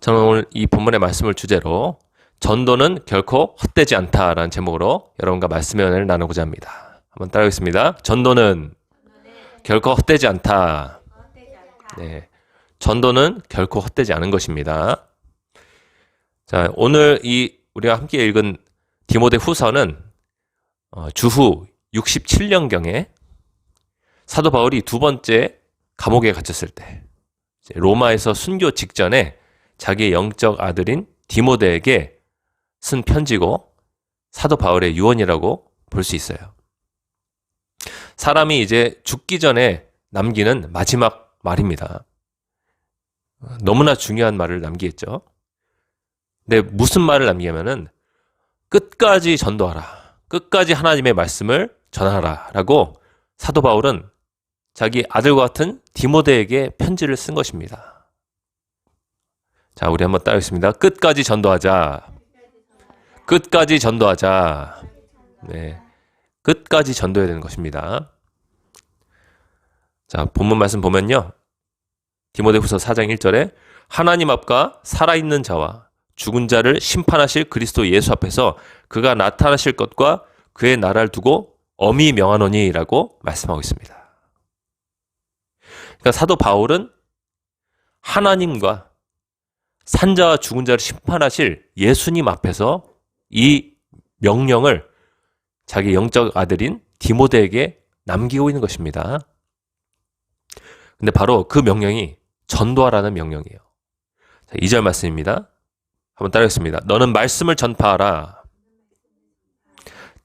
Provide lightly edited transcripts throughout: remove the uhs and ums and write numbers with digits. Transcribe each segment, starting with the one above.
저는 오늘 이 본문의 말씀을 주제로 전도는 결코 헛되지 않다라는 제목으로 여러분과 말씀의 은혜를 나누고자 합니다. 한번 따라하겠습니다. 전도는 결코 헛되지 않다. 네, 전도는 결코 헛되지 않은 것입니다. 자, 오늘 우리가 함께 읽은 디모데 후서는 주후 67년경에 사도 바울이 두 번째 감옥에 갇혔을 때 로마에서 순교 직전에 자기의 영적 아들인 디모데에게 쓴 편지고 사도 바울의 유언이라고 볼 수 있어요. 사람이 이제 죽기 전에 남기는 마지막 말입니다. 너무나 중요한 말을 남기겠죠. 근데 무슨 말을 남기냐면은 끝까지 전도하라. 끝까지 하나님의 말씀을 전하라. 라고 사도 바울은 자기 아들과 같은 디모데에게 편지를 쓴 것입니다. 자, 우리 한번 따라하겠습니다. 끝까지 전도하자. 끝까지 전도하자. 네, 끝까지 전도해야 되는 것입니다. 자, 본문 말씀 보면요. 디모데후서 4장 1절에 하나님 앞과 살아있는 자와 죽은 자를 심판하실 그리스도 예수 앞에서 그가 나타나실 것과 그의 나라를 두고 엄히 명하노니 라고 말씀하고 있습니다. 그러니까 사도 바울은 하나님과 산자와 죽은 자를 심판하실 예수님 앞에서 이 명령을 자기 영적 아들인 디모데에게 남기고 있는 것입니다. 근데 바로 그 명령이 전도하라는 명령이에요. 자, 2절 말씀입니다. 한번 따라하겠습니다. 너는 말씀을 전파하라.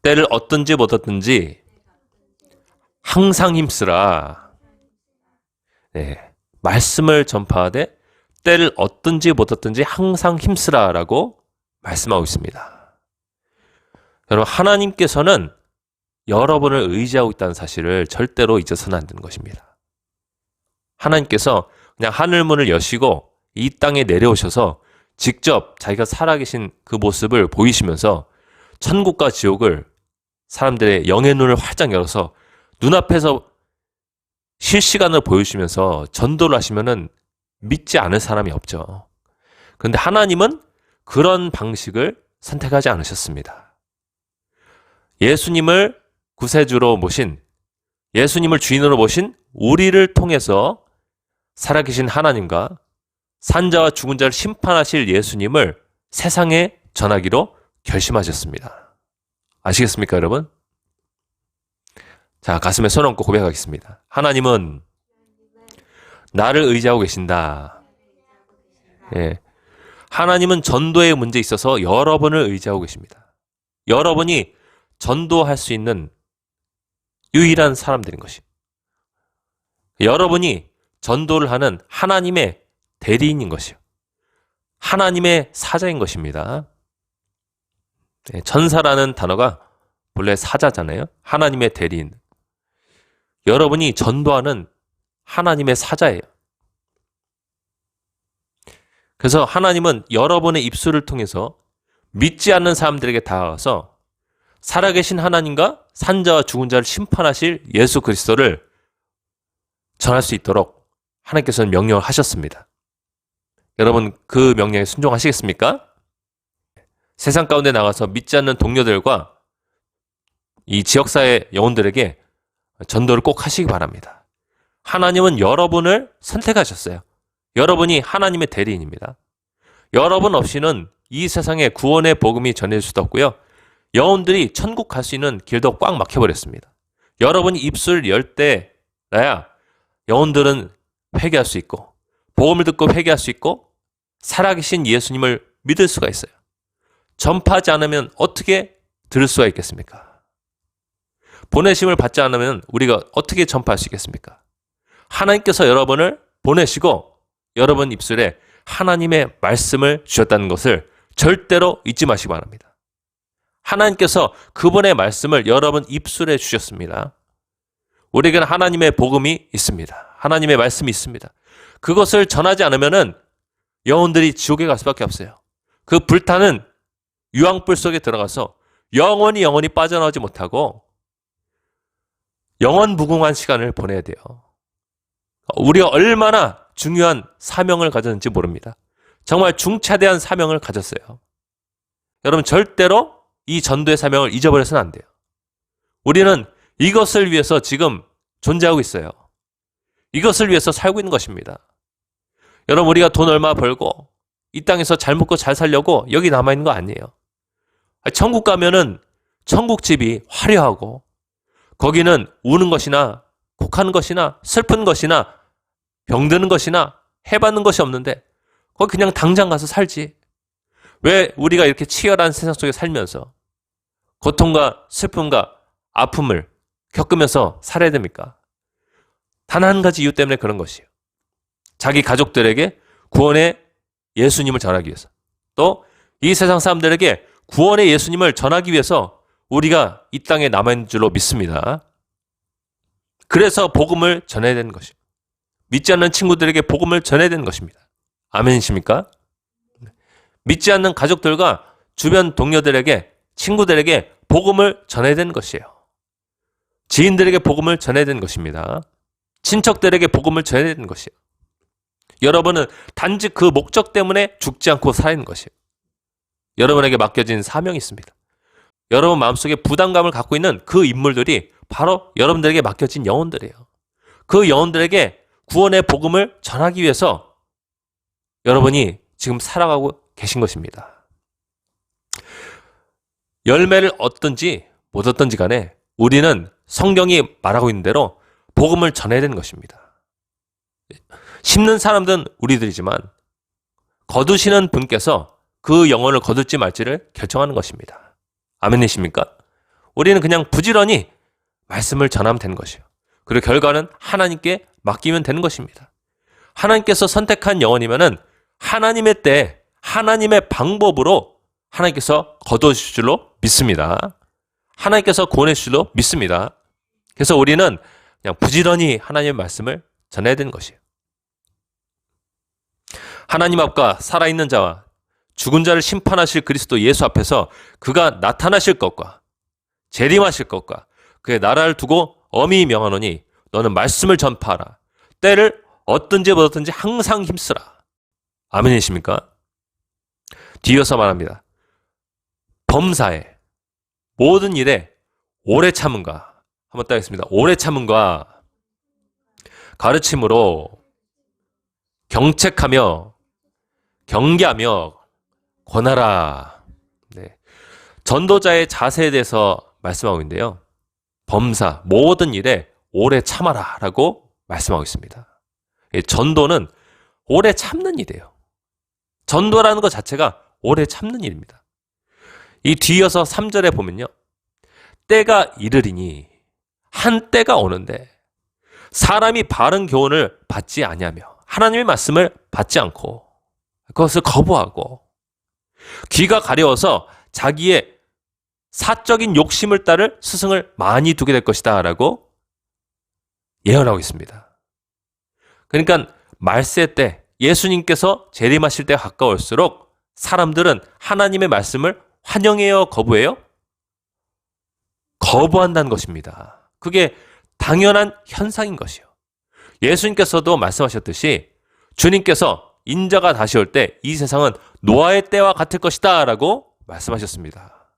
때를 얻든지 못 얻든지 항상 힘쓰라. 네, 말씀을 전파하되 때를 얻든지 못 얻든지 항상 힘쓰라라고 말씀하고 있습니다. 여러분, 하나님께서는 여러분을 의지하고 있다는 사실을 절대로 잊어서는 안 되는 것입니다. 하나님께서 그냥 하늘문을 여시고 이 땅에 내려오셔서 직접 자기가 살아계신 그 모습을 보이시면서 천국과 지옥을 사람들의 영의 눈을 활짝 열어서 눈앞에서 실시간으로 보여주시면서 전도를 하시면은 믿지 않을 사람이 없죠. 그런데 하나님은 그런 방식을 선택하지 않으셨습니다. 예수님을 구세주로 모신, 예수님을 주인으로 모신 우리를 통해서 살아계신 하나님과 산자와 죽은 자를 심판하실 예수님을 세상에 전하기로 결심하셨습니다. 아시겠습니까, 여러분? 자, 가슴에 손 얹고 고백하겠습니다. 하나님은 나를 의지하고 계신다. 예. 하나님은 전도의 문제에 있어서 여러분을 의지하고 계십니다. 여러분이 전도할 수 있는 유일한 사람들인 것입니다. 여러분이 전도를 하는 하나님의 대리인인 것이요. 하나님의 사자인 것입니다. 예, 전사라는 단어가 본래 사자잖아요. 하나님의 대리인. 여러분이 전도하는 하나님의 사자예요. 그래서 하나님은 여러분의 입술을 통해서 믿지 않는 사람들에게 다가가서 살아계신 하나님과 산자와 죽은 자를 심판하실 예수 그리스도를 전할 수 있도록 하나님께서는 명령을 하셨습니다. 여러분, 그 명령에 순종하시겠습니까? 세상 가운데 나가서 믿지 않는 동료들과 이 지역사회 영혼들에게 전도를 꼭 하시기 바랍니다. 하나님은 여러분을 선택하셨어요. 여러분이 하나님의 대리인입니다. 여러분 없이는 이 세상에 구원의 복음이 전해질 수도 없고요. 영혼들이 천국 갈 수 있는 길도 꽉 막혀버렸습니다. 여러분이 입술을 열 때나야 영혼들은 회개할 수 있고 복음을 듣고 회개할 수 있고 살아계신 예수님을 믿을 수가 있어요. 전파하지 않으면 어떻게 들을 수가 있겠습니까? 보내심을 받지 않으면 우리가 어떻게 전파할 수 있겠습니까? 하나님께서 여러분을 보내시고 여러분 입술에 하나님의 말씀을 주셨다는 것을 절대로 잊지 마시기 바랍니다. 하나님께서 그분의 말씀을 여러분 입술에 주셨습니다. 우리에게는 하나님의 복음이 있습니다. 하나님의 말씀이 있습니다. 그것을 전하지 않으면 영혼들이 지옥에 갈 수밖에 없어요. 그 불타는 유황불 속에 들어가서 영원히 빠져나오지 못하고 영원무궁한 시간을 보내야 돼요. 우리가 얼마나 중요한 사명을 가졌는지 모릅니다. 정말 중차대한 사명을 가졌어요. 여러분 절대로 이 전도의 사명을 잊어버려서는 안 돼요. 우리는 이것을 위해서 지금 존재하고 있어요. 이것을 위해서 살고 있는 것입니다. 여러분 우리가 돈 얼마 벌고 이 땅에서 잘 먹고 잘 살려고 여기 남아있는 거 아니에요. 천국 가면은 천국집이 화려하고 거기는 우는 것이나 곡하는 것이나 슬픈 것이나 병드는 것이나 해받는 것이 없는데 거기 그냥 당장 가서 살지. 왜 우리가 이렇게 치열한 세상 속에 살면서 고통과 슬픔과 아픔을 겪으면서 살아야 됩니까? 단 한 가지 이유 때문에 그런 것이에요. 자기 가족들에게 구원의 예수님을 전하기 위해서, 또 이 세상 사람들에게 구원의 예수님을 전하기 위해서 우리가 이 땅에 남아있는 줄로 믿습니다. 그래서 복음을 전해야 되는 것이에요. 믿지 않는 친구들에게 복음을 전해야 되는 것입니다. 아멘이십니까? 믿지 않는 가족들과 주변 동료들에게, 친구들에게 복음을 전해야 되는 것이에요. 지인들에게 복음을 전해야 되는 것입니다. 친척들에게 복음을 전해야 되는 것이에요. 여러분은 단지 그 목적 때문에 죽지 않고 살아있는 것이에요. 여러분에게 맡겨진 사명이 있습니다. 여러분 마음속에 부담감을 갖고 있는 그 인물들이 바로 여러분들에게 맡겨진 영혼들이에요. 그 영혼들에게 구원의 복음을 전하기 위해서 여러분이 지금 살아가고 계신 것입니다. 열매를 얻든지 못 얻든지 간에 우리는 성경이 말하고 있는 대로 복음을 전해야 되는 것입니다. 심는 사람들은 우리들이지만 거두시는 분께서 그 영혼을 거둘지 말지를 결정하는 것입니다. 아멘이십니까? 우리는 그냥 부지런히 말씀을 전하면 되는 것이에요. 그리고 결과는 하나님께 맡기면 되는 것입니다. 하나님께서 선택한 영혼이면은 하나님의 때, 하나님의 방법으로 하나님께서 거두실 줄로 믿습니다. 하나님께서 구원해 주실 줄로 믿습니다. 그래서 우리는 그냥 부지런히 하나님의 말씀을 전해야 되는 것이에요. 하나님 앞과 살아있는 자와 죽은 자를 심판하실 그리스도 예수 앞에서 그가 나타나실 것과 재림하실 것과 그의 나라를 두고 엄히 명하노니 너는 말씀을 전파하라. 때를 얻든지 못 얻든지 항상 힘쓰라. 아멘이십니까? 뒤이어서 말합니다. 범사에 모든 일에 오래 참음과, 한번 따겠습니다. 오래 참음과 가르침으로 경책하며 경계하며 권하라. 네. 전도자의 자세에 대해서 말씀하고 있는데요. 범사, 모든 일에 오래 참아라 라고 말씀하고 있습니다. 전도는 오래 참는 일이에요. 전도라는 것 자체가 오래 참는 일입니다. 이 뒤이어서 3절에 보면요. 때가 이르리니 한 때가 오는데 사람이 바른 교훈을 받지 아니하며 하나님의 말씀을 받지 않고 그것을 거부하고 귀가 가려워서 자기의 사적인 욕심을 따를 스승을 많이 두게 될 것이다 라고 예언하고 있습니다. 그러니까 말세 때 예수님께서 재림하실 때가 가까울수록 사람들은 하나님의 말씀을 환영해요, 거부해요? 거부한다는 것입니다. 그게 당연한 현상인 것이요. 예수님께서도 말씀하셨듯이 주님께서 인자가 다시 올 때 이 세상은 노아의 때와 같을 것이다 라고 말씀하셨습니다.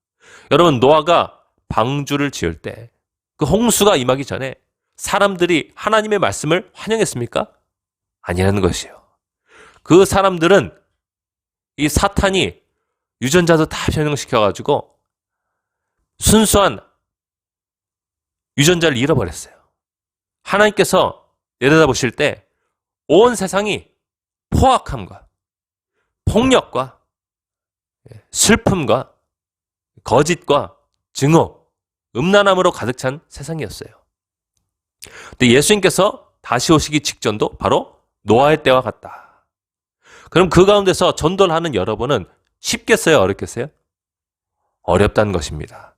여러분, 노아가 방주를 지을 때 그 홍수가 임하기 전에 사람들이 하나님의 말씀을 환영했습니까? 아니라는 것이요. 그 사람들은 이 사탄이 유전자도 다 변형시켜가지고 순수한 유전자를 잃어버렸어요. 하나님께서 내려다보실 때 온 세상이 포악함과 폭력과 슬픔과 거짓과 증오, 음란함으로 가득 찬 세상이었어요. 근데 예수님께서 다시 오시기 직전도 바로 노아의 때와 같다. 그럼 그 가운데서 전도를 하는 여러분은 쉽겠어요? 어렵겠어요? 어렵다는 것입니다.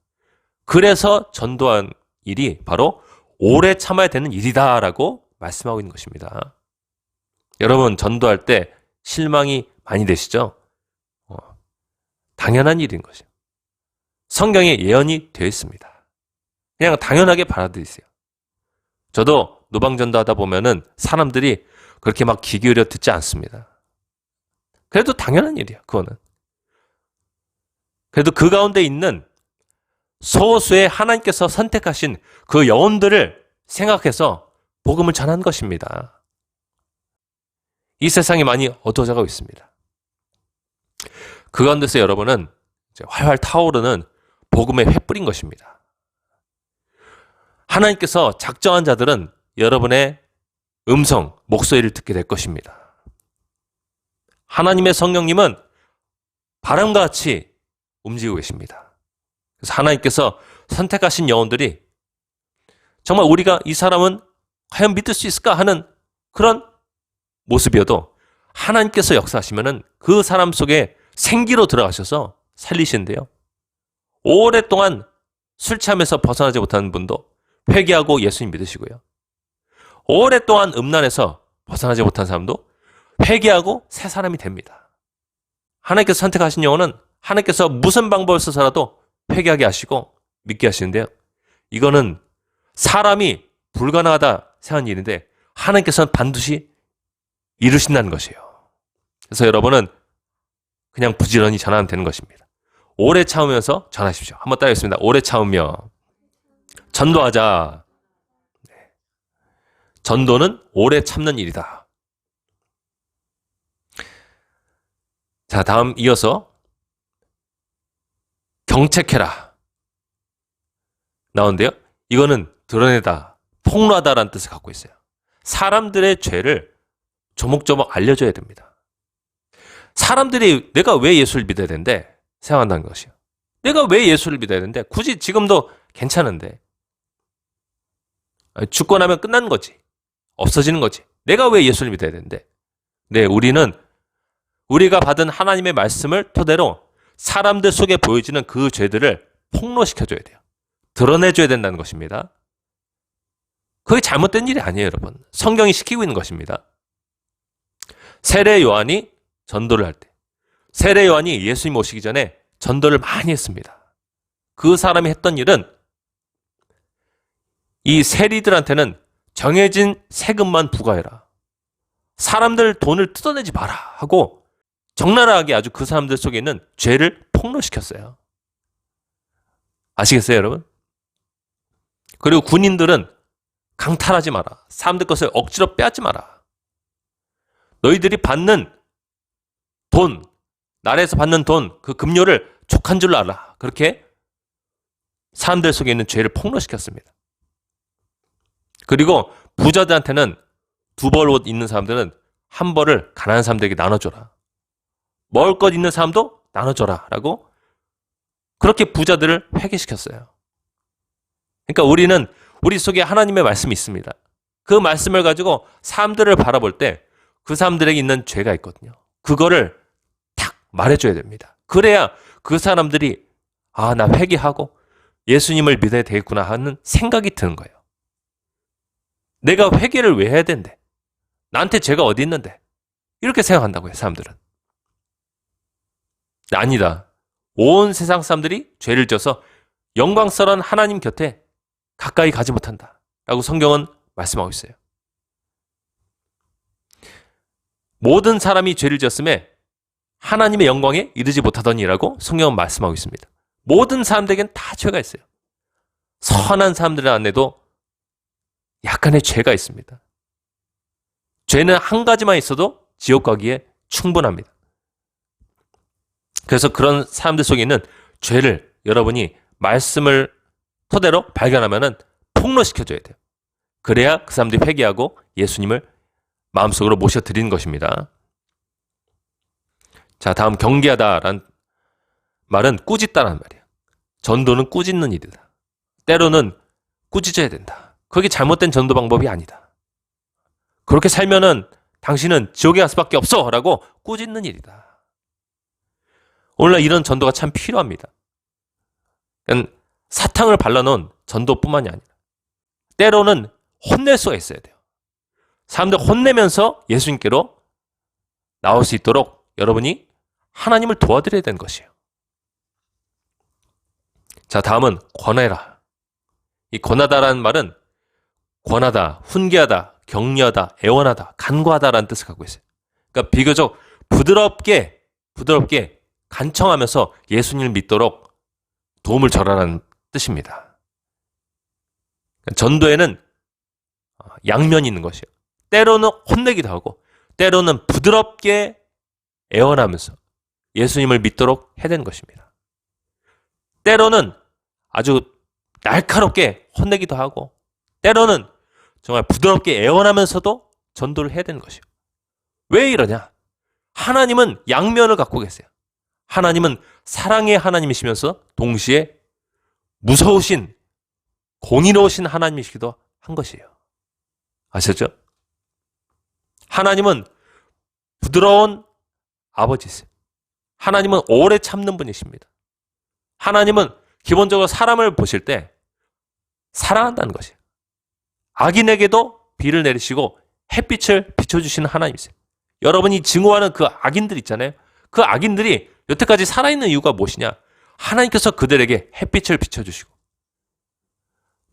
그래서 전도한 일이 바로 오래 참아야 되는 일이다라고 말씀하고 있는 것입니다. 여러분, 전도할 때 실망이 많이 되시죠? 당연한 일인 것이죠. 성경에 예언이 되어 있습니다. 그냥 당연하게 받아들이세요. 저도 노방전도 하다 보면은 사람들이 그렇게 막 귀 기울여 듣지 않습니다. 그래도 당연한 일이야, 그거는. 그래도 그 가운데 있는 소수의 하나님께서 선택하신 그 영혼들을 생각해서 복음을 전한 것입니다. 이 세상이 많이 어두워져 가고 있습니다. 그 가운데서 여러분은 이제 활활 타오르는 복음의 횃불인 것입니다. 하나님께서 작정한 자들은 여러분의 음성, 목소리를 듣게 될 것입니다. 하나님의 성령님은 바람과 같이 움직이고 계십니다. 그래서 하나님께서 선택하신 영혼들이 정말 우리가 이 사람은 과연 믿을 수 있을까 하는 그런 모습이어도 하나님께서 역사하시면은 그 사람 속에 생기로 들어가셔서 살리시는데요. 오랫동안 술 취하면서 벗어나지 못하는 분도 회개하고 예수님 믿으시고요. 오랫동안 음란에서 벗어나지 못한 사람도 회개하고 새 사람이 됩니다. 하나님께서 선택하신 영혼은 하나님께서 무슨 방법을 써서라도 회개하게 하시고 믿게 하시는데요. 이거는 사람이 불가능하다 생각하는 일인데 하나님께서는 반드시 이루신다는 것이에요. 그래서 여러분은 그냥 부지런히 전하면 되는 것입니다. 오래 참으면서 전하십시오. 한번 따라하겠습니다. 오래 참으며 전도하자. 전도는 오래 참는 일이다. 자, 다음 이어서 경책해라 나오는데요. 이거는 드러내다, 폭로하다라는 뜻을 갖고 있어요. 사람들의 죄를 조목조목 알려줘야 됩니다. 사람들이 내가 왜 예수를 믿어야 되는데 생각한다는 것이요. 내가 왜 예수를 믿어야 되는데 굳이 지금도 괜찮은데 죽고 나면 끝나는 거지. 없어지는 거지. 내가 왜 예수를 믿어야 되는데. 네, 우리는 우리가 받은 하나님의 말씀을 토대로 사람들 속에 보여지는 그 죄들을 폭로시켜줘야 돼요. 드러내줘야 된다는 것입니다. 그게 잘못된 일이 아니에요, 여러분. 성경이 시키고 있는 것입니다. 세례 요한이 전도를 할 때, 세례 요한이 예수님 오시기 전에 전도를 많이 했습니다. 그 사람이 했던 일은 이 세리들한테는 정해진 세금만 부과해라. 사람들 돈을 뜯어내지 마라 하고 적나라하게 아주 그 사람들 속에 있는 죄를 폭로시켰어요. 아시겠어요, 여러분? 그리고 군인들은 강탈하지 마라. 사람들 것을 억지로 빼앗지 마라. 너희들이 받는 돈, 나라에서 받는 돈, 그 급료를 족한 줄로 알아. 그렇게 사람들 속에 있는 죄를 폭로시켰습니다. 그리고 부자들한테는 2벌 옷 있는 사람들은 1벌을 가난한 사람들에게 나눠줘라. 먹을 것 있는 사람도 나눠줘라. 라고 그렇게 부자들을 회개시켰어요. 그러니까 우리는 우리 속에 하나님의 말씀이 있습니다. 그 말씀을 가지고 사람들을 바라볼 때 그 사람들에게 있는 죄가 있거든요. 그거를 탁 말해줘야 됩니다. 그래야 그 사람들이 아, 나 회개하고 예수님을 믿어야 되겠구나 하는 생각이 드는 거예요. 내가 회개를 왜 해야 된대? 나한테 죄가 어디 있는데? 이렇게 생각한다고요, 사람들은. 아니다. 온 세상 사람들이 죄를 져서 영광스러운 하나님 곁에 가까이 가지 못한다. 라고 성경은 말씀하고 있어요. 모든 사람이 죄를 지었음에 하나님의 영광에 이르지 못하더니라고 성경은 말씀하고 있습니다. 모든 사람들에겐 다 죄가 있어요. 선한 사람들 안에도 약간의 죄가 있습니다. 죄는 한 가지만 있어도 지옥 가기에 충분합니다. 그래서 그런 사람들 속에 있는 죄를 여러분이 말씀을 토대로 발견하면은 폭로시켜줘야 돼요. 그래야 그 사람들이 회개하고 예수님을 마음속으로 모셔드리는 것입니다. 자, 다음 경계하다라는 말은 꾸짖다라는 말이에요. 전도는 꾸짖는 일이다. 때로는 꾸짖어야 된다. 그게 잘못된 전도 방법이 아니다. 그렇게 살면은 당신은 지옥에 갈 수밖에 없어 라고 꾸짖는 일이다. 오늘날 이런 전도가 참 필요합니다. 그러니까 사탕을 발라놓은 전도뿐만이 아니라 때로는 혼낼 수가 있어야 돼요. 사람들 혼내면서 예수님께로 나올 수 있도록 여러분이 하나님을 도와드려야 되는 것이에요. 자, 다음은 권해라. 이 권하다라는 말은 권하다, 훈계하다, 격려하다, 애원하다, 간과하다라는 뜻을 갖고 있어요. 그러니까 비교적 부드럽게 간청하면서 예수님을 믿도록 도움을 절하라는 뜻입니다. 전도에는 양면이 있는 것이에요. 때로는 혼내기도 하고 때로는 부드럽게 애원하면서 예수님을 믿도록 해야 되는 것입니다. 때로는 아주 날카롭게 혼내기도 하고 때로는 정말 부드럽게 애원하면서도 전도를 해야 되는 것이에요. 왜 이러냐? 하나님은 양면을 갖고 계세요. 하나님은 사랑의 하나님이시면서 동시에 무서우신 공의로우신 하나님이시기도 한 것이에요. 아셨죠? 하나님은 부드러운 아버지세요. 하나님은 오래 참는 분이십니다. 하나님은 기본적으로 사람을 보실 때 사랑한다는 것이에요. 악인에게도 비를 내리시고 햇빛을 비춰주시는 하나님이세요. 여러분이 증오하는 그 악인들 있잖아요. 그 악인들이 여태까지 살아있는 이유가 무엇이냐? 하나님께서 그들에게 햇빛을 비춰주시고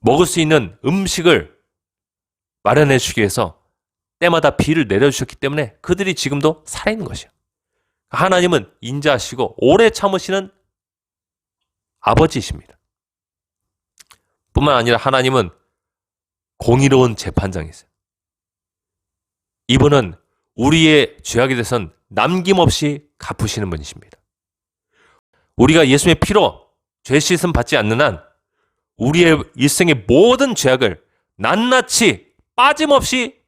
먹을 수 있는 음식을 마련해 주시기 위해서 때마다 비를 내려주셨기 때문에 그들이 지금도 살아있는 것이에요. 하나님은 인자하시고 오래 참으시는 아버지이십니다. 뿐만 아니라 하나님은 공의로운 재판장이세요. 이분은 우리의 죄악에 대해서는 남김없이 갚으시는 분이십니다. 우리가 예수님의 피로 죄 씻음 받지 않는 한 우리의 일생의 모든 죄악을 낱낱이 빠짐없이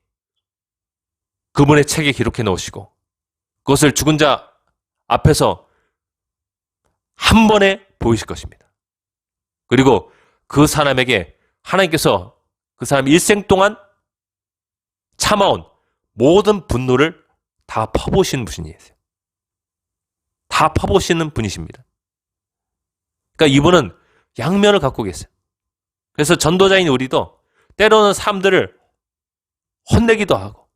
그분의 책에 기록해 놓으시고 그것을 죽은 자 앞에서 한 번에 보이실 것입니다. 그리고 그 사람에게 하나님께서 그 사람 일생 동안 참아온 모든 분노를 다 퍼부으시는 분이세요. 다 퍼부으시는 분이십니다. 그러니까 이분은 양면을 갖고 계세요. 그래서 전도자인 우리도 때로는 사람들을 혼내기도 하고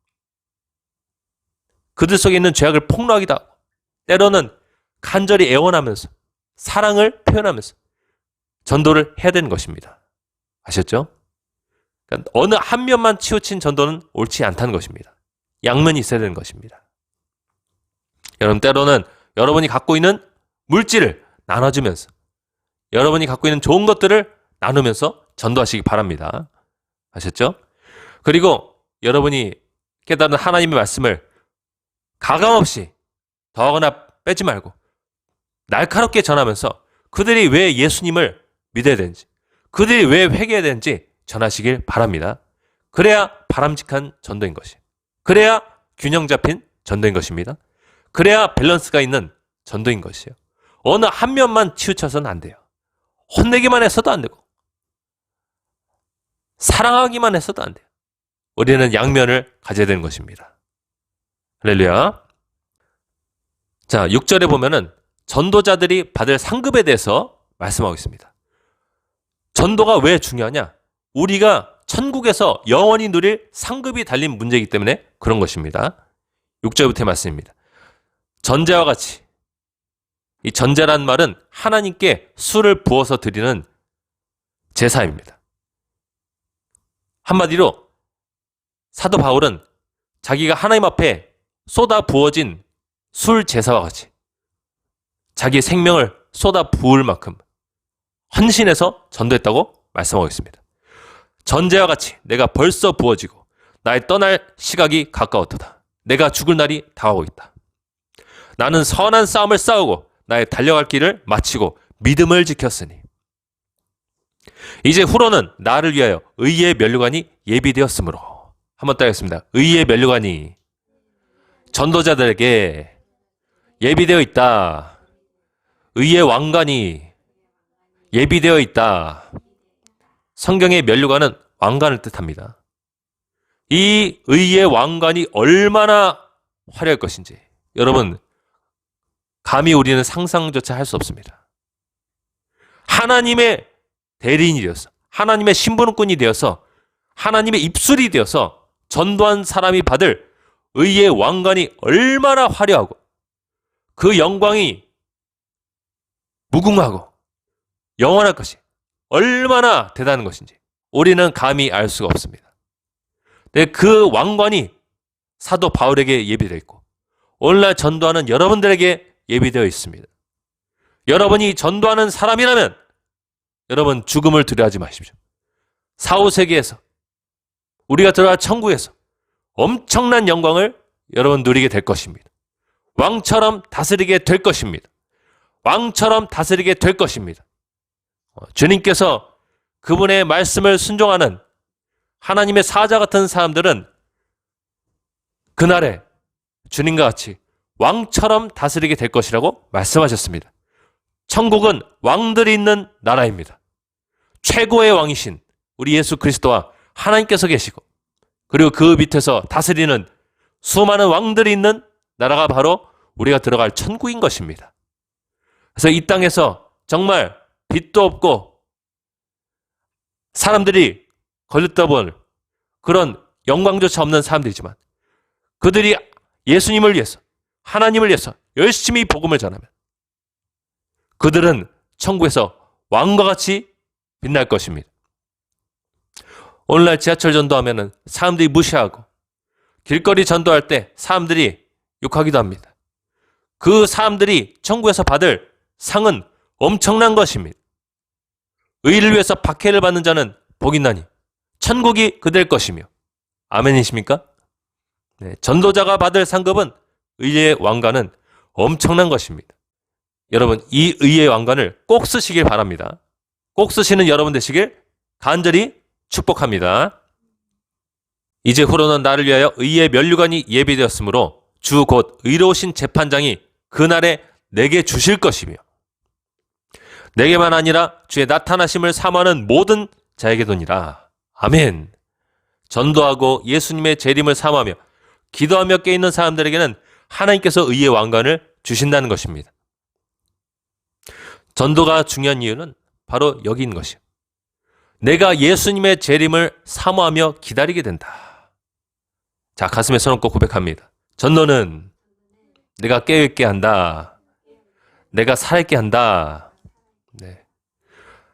그들 속에 있는 죄악을 폭로하기도 하고 때로는 간절히 애원하면서 사랑을 표현하면서 전도를 해야 되는 것입니다. 아셨죠? 그러니까 어느 한 면만 치우친 전도는 옳지 않다는 것입니다. 양면이 있어야 되는 것입니다. 여러분 때로는 여러분이 갖고 있는 물질을 나눠주면서 여러분이 갖고 있는 좋은 것들을 나누면서 전도하시기 바랍니다. 아셨죠? 그리고 여러분이 깨달은 하나님의 말씀을 가감없이 더하거나 빼지 말고 날카롭게 전하면서 그들이 왜 예수님을 믿어야 되는지 그들이 왜 회개해야 되는지 전하시길 바랍니다. 그래야 바람직한 전도인 것이에요. 그래야 균형 잡힌 전도인 것입니다. 그래야 밸런스가 있는 전도인 것이에요. 어느 한 면만 치우쳐서는 안 돼요. 혼내기만 해서도 안 되고 사랑하기만 해서도 안 돼요. 우리는 양면을 가져야 되는 것입니다. 할렐루야. 자, 6절에 보면은 전도자들이 받을 상급에 대해서 말씀하고 있습니다. 전도가 왜 중요하냐? 우리가 천국에서 영원히 누릴 상급이 달린 문제이기 때문에 그런 것입니다. 6절부터의 말씀입니다. 전제와 같이 이 전제란 말은 하나님께 술을 부어서 드리는 제사입니다. 한마디로 사도 바울은 자기가 하나님 앞에 쏟아 부어진 술 제사와 같이 자기의 생명을 쏟아 부을 만큼 헌신해서 전도했다고 말씀하고 있습니다. 전제와 같이 내가 벌써 부어지고 나의 떠날 시각이 가까웠도다. 내가 죽을 날이 다가오고 있다. 나는 선한 싸움을 싸우고 나의 달려갈 길을 마치고 믿음을 지켰으니 이제 후로는 나를 위하여 의의 면류관이 예비되었으므로 한번 따겠습니다. 의의 면류관이 전도자들에게 예비되어 있다. 의의 왕관이 예비되어 있다. 성경의 면류관은 왕관을 뜻합니다. 이 의의 왕관이 얼마나 화려할 것인지 여러분 감히 우리는 상상조차 할 수 없습니다. 하나님의 대리인이 되어서 하나님의 심부름꾼이 되어서 하나님의 입술이 되어서 전도한 사람이 받을 의의 왕관이 얼마나 화려하고 그 영광이 무궁하고 영원할 것이 얼마나 대단한 것인지 우리는 감히 알 수가 없습니다. 그 왕관이 사도 바울에게 예비되어 있고 오늘날 전도하는 여러분들에게 예비되어 있습니다. 여러분이 전도하는 사람이라면 여러분 죽음을 두려워하지 마십시오. 4, 5세기에서 우리가 들어갈 천국에서 엄청난 영광을 여러분 누리게 될 것입니다. 왕처럼 다스리게 될 것입니다. 왕처럼 다스리게 될 것입니다. 주님께서 그분의 말씀을 순종하는 하나님의 사자 같은 사람들은 그날에 주님과 같이 왕처럼 다스리게 될 것이라고 말씀하셨습니다. 천국은 왕들이 있는 나라입니다. 최고의 왕이신 우리 예수 그리스도와 하나님께서 계시고 그리고 그 밑에서 다스리는 수많은 왕들이 있는 나라가 바로 우리가 들어갈 천국인 것입니다. 그래서 이 땅에서 정말 빛도 없고 사람들이 걸렸다 볼 그런 영광조차 없는 사람들이지만 그들이 예수님을 위해서 하나님을 위해서 열심히 복음을 전하면 그들은 천국에서 왕과 같이 빛날 것입니다. 오늘날 지하철 전도하면 사람들이 무시하고 길거리 전도할 때 사람들이 욕하기도 합니다. 그 사람들이 천국에서 받을 상은 엄청난 것입니다. 의를 위해서 박해를 받는 자는 복이 나니 천국이 그될 것이며. 아멘이십니까? 네, 전도자가 받을 상급은 의의 왕관은 엄청난 것입니다. 여러분, 이 의의 왕관을 꼭 쓰시길 바랍니다. 꼭 쓰시는 여러분 되시길 간절히 축복합니다. 이제 후로는 나를 위하여 의의 면류관이 예비되었으므로 주 곧 의로우신 재판장이 그날에 내게 주실 것이며 내게만 아니라 주의 나타나심을 사모하는 모든 자에게도니라. 아멘. 전도하고 예수님의 재림을 사모하며 기도하며 깨있는 사람들에게는 하나님께서 의의 왕관을 주신다는 것입니다. 전도가 중요한 이유는 바로 여기 있는 것이에요. 내가 예수님의 재림을 사모하며 기다리게 된다. 자, 가슴에 손 얹고 고백합니다. 전도는 내가 깨어있게 한다. 내가 살아있게 한다. 네.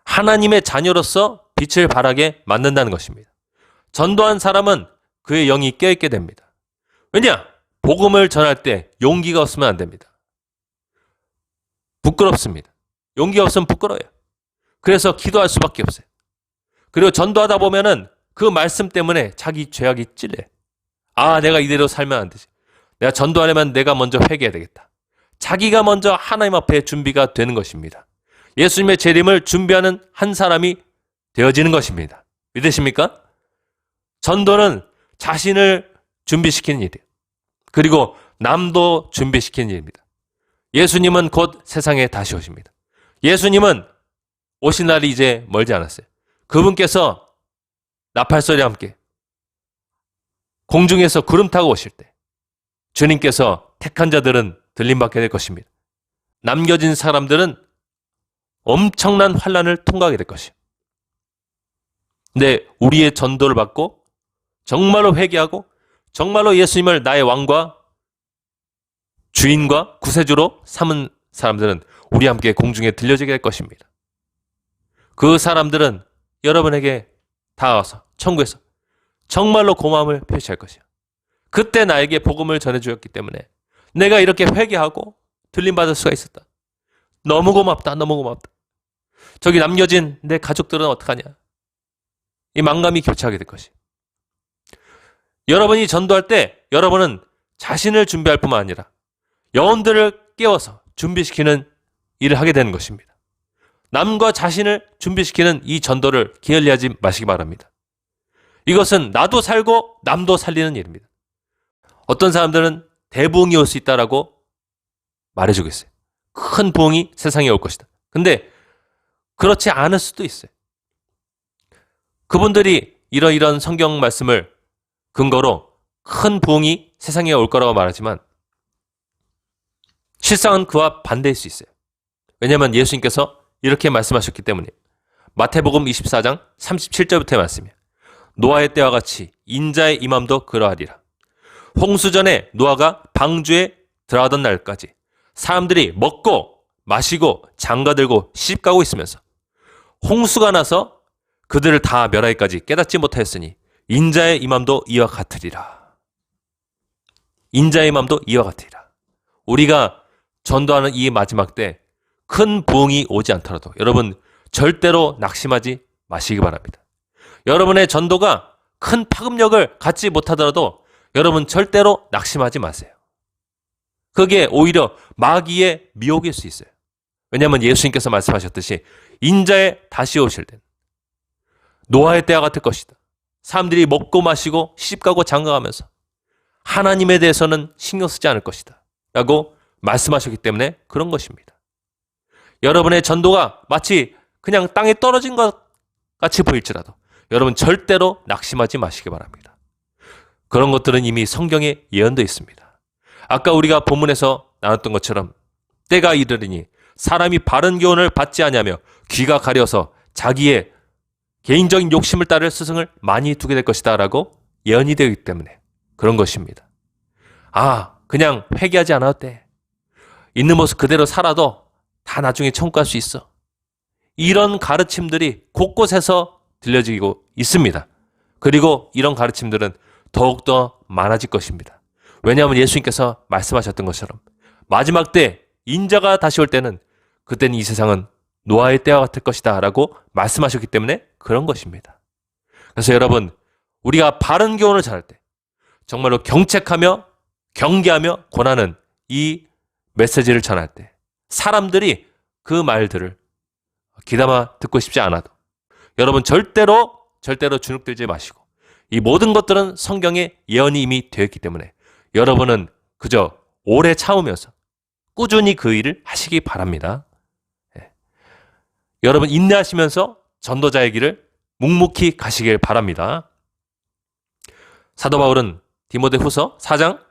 하나님의 자녀로서 빛을 발하게 만든다는 것입니다. 전도한 사람은 그의 영이 깨어있게 됩니다. 왜냐? 복음을 전할 때 용기가 없으면 안 됩니다. 부끄럽습니다. 용기가 없으면 부끄러워요. 그래서 기도할 수밖에 없어요. 그리고 전도하다 보면은 그 말씀 때문에 자기 죄악이 찔려요. 아, 내가 이대로 살면 안 되지. 내가 전도하려면 내가 먼저 회개해야 되겠다. 자기가 먼저 하나님 앞에 준비가 되는 것입니다. 예수님의 재림을 준비하는 한 사람이 되어지는 것입니다. 믿으십니까? 전도는 자신을 준비시키는 일이에요. 그리고 남도 준비시키는 일입니다. 예수님은 곧 세상에 다시 오십니다. 예수님은 오신 날이 이제 멀지 않았어요. 그분께서 나팔소리와 함께 공중에서 구름 타고 오실 때 주님께서 택한 자들은 들림받게 될 것입니다. 남겨진 사람들은 엄청난 환난을 통과하게 될 것이에요. 근데 우리의 전도를 받고 정말로 회개하고 정말로 예수님을 나의 왕과 주인과 구세주로 삼은 사람들은 우리 함께 공중에 들려지게 될 것입니다. 그 사람들은 여러분에게 다가와서 천국에서 정말로 고마움을 표시할 것이에요. 그때 나에게 복음을 전해주었기 때문에 내가 이렇게 회개하고 들림받을 수가 있었다. 너무 고맙다. 너무 고맙다. 저기 남겨진 내 가족들은 어떡하냐. 이 망감이 교차하게 될 것이에요. 여러분이 전도할 때 여러분은 자신을 준비할 뿐만 아니라 영혼들을 깨워서 준비시키는 일을 하게 되는 것입니다. 남과 자신을 준비시키는 이 전도를 게을리하지 마시기 바랍니다. 이것은 나도 살고 남도 살리는 일입니다. 어떤 사람들은 대부흥이 올 수 있다라고 말해주고 있어요. 큰 부흥이 세상에 올 것이다. 근데 그렇지 않을 수도 있어요. 그분들이 이런 성경 말씀을 근거로 큰 부흥이 세상에 올 거라고 말하지만 실상은 그와 반대일 수 있어요. 왜냐하면 예수님께서 이렇게 말씀하셨기 때문에 마태복음 24장 37절부터의 말씀이에요. 노아의 때와 같이 인자의 임함도 그러하리라. 홍수전에 노아가 방주에 들어가던 날까지 사람들이 먹고 마시고 장가들고 시집가고 있으면서 홍수가 나서 그들을 다 멸하기까지 깨닫지 못하였으니 인자의 임함도 이와 같으리라. 인자의 임함도 이와 같으리라. 우리가 전도하는 이 마지막 때 큰 부흥이 오지 않더라도 여러분 절대로 낙심하지 마시기 바랍니다. 여러분의 전도가 큰 파급력을 갖지 못하더라도 여러분 절대로 낙심하지 마세요. 그게 오히려 마귀의 미혹일 수 있어요. 왜냐하면 예수님께서 말씀하셨듯이 인자의 다시 오실 때는 노아의 때와 같을 것이다. 사람들이 먹고 마시고 시집가고 장가가면서 하나님에 대해서는 신경 쓰지 않을 것이다 라고 말씀하셨기 때문에 그런 것입니다. 여러분의 전도가 마치 그냥 땅에 떨어진 것 같이 보일지라도 여러분 절대로 낙심하지 마시기 바랍니다. 그런 것들은 이미 성경에 예언되어 있습니다. 아까 우리가 본문에서 나눴던 것처럼 때가 이르리니 사람이 바른 교훈을 받지 아니하며 귀가 가려서 자기의 개인적인 욕심을 따를 스승을 많이 두게 될 것이다 라고 예언이 되기 때문에 그런 것입니다. 그냥 회개하지 않아도 돼. 있는 모습 그대로 살아도 다 나중에 천국 갈 수 있어. 이런 가르침들이 곳곳에서 들려지고 있습니다. 그리고 이런 가르침들은 더욱더 많아질 것입니다. 왜냐하면 예수님께서 말씀하셨던 것처럼 마지막 때 인자가 다시 올 때는 그때는 이 세상은 노아의 때와 같을 것이다 라고 말씀하셨기 때문에 그런 것입니다. 그래서 여러분 우리가 바른 교훈을 전할 때 정말로 경책하며 경계하며 권하는 이 메시지를 전할 때 사람들이 그 말들을 귀담아 듣고 싶지 않아도 여러분 절대로 주눅들지 마시고 이 모든 것들은 성경에 예언이 이미 되어 있기 때문에 여러분은 그저 오래 참으면서 꾸준히 그 일을 하시기 바랍니다. 여러분 인내하시면서 전도자의 길을 묵묵히 가시길 바랍니다. 사도 바울은 디모데후서 4장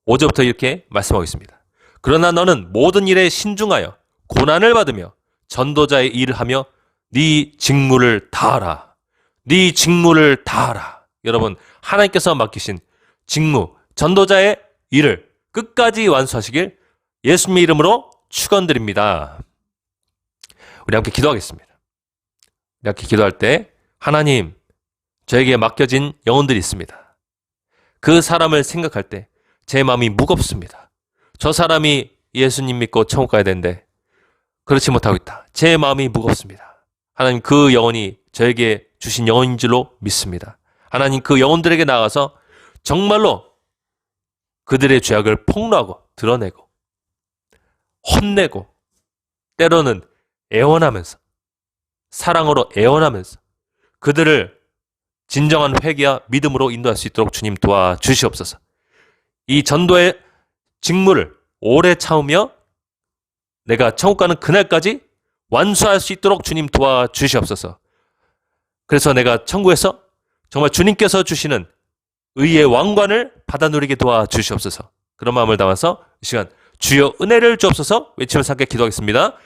5절부터 이렇게 말씀하고 있습니다. 그러나 너는 모든 일에 신중하여 고난을 받으며 전도자의 일을 하며 네 직무를 다하라. 네 직무를 다하라. 여러분 하나님께서 맡기신 직무, 전도자의 일을 끝까지 완수하시길 예수님의 이름으로 축원드립니다. 우리 함께 기도하겠습니다. 우리 함께 기도할 때 하나님, 저에게 맡겨진 영혼들이 있습니다. 그 사람을 생각할 때 제 마음이 무겁습니다. 저 사람이 예수님 믿고 천국 가야 되는데 그렇지 못하고 있다. 제 마음이 무겁습니다. 하나님 그 영혼이 저에게 주신 영혼인 줄로 믿습니다. 하나님 그 영혼들에게 나가서 정말로 그들의 죄악을 폭로하고 드러내고 혼내고 때로는 애원하면서 사랑으로 애원하면서 그들을 진정한 회개와 믿음으로 인도할 수 있도록 주님 도와주시옵소서. 이 전도의 직무를 오래 참으며 내가 천국 가는 그날까지 완수할 수 있도록 주님 도와주시옵소서. 그래서 내가 천국에서 정말 주님께서 주시는 의의 왕관을 받아 누리게 도와주시옵소서. 그런 마음을 담아서 이 시간 주여 은혜를 주옵소서 외치면서 함께 기도하겠습니다.